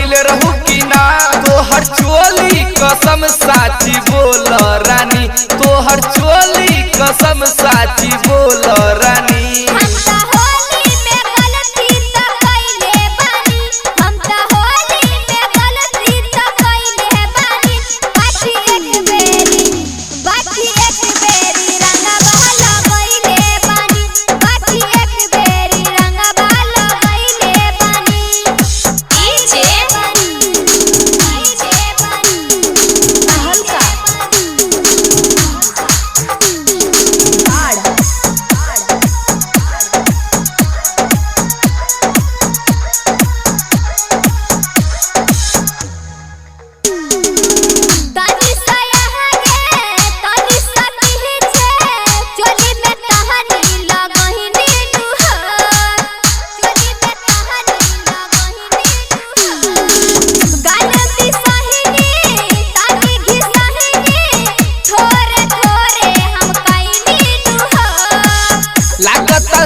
कइले रहू कि ना। तोहर चोली कसम साची बोल रानी, तोहर चोली कसम साची बोल रानी।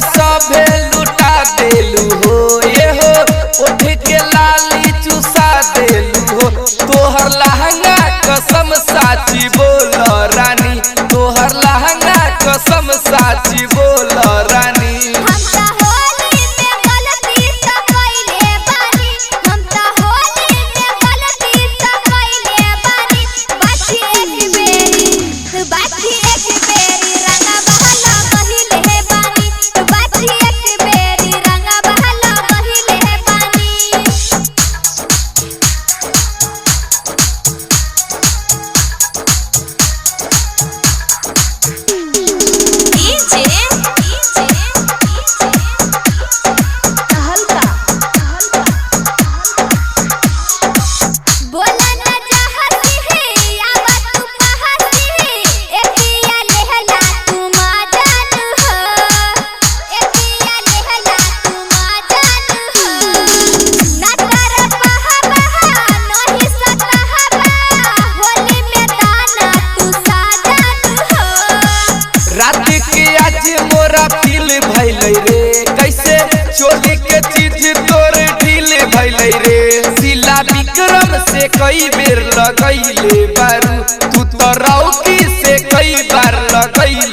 सभे लुटा देलू हो ये हो, उठ के लाली चुसा देलू हो। तोहर लहंगा कसम साची बोल रानी, तोहर लहंगा कसम साची बोल रानी। मोरा फील भइले रे, कैसे चोली के चीज तोर ढील भइले रे। सिला विक्रम से कई बेर लगैले बारू, तू तो रौकी से कई बार लगैले।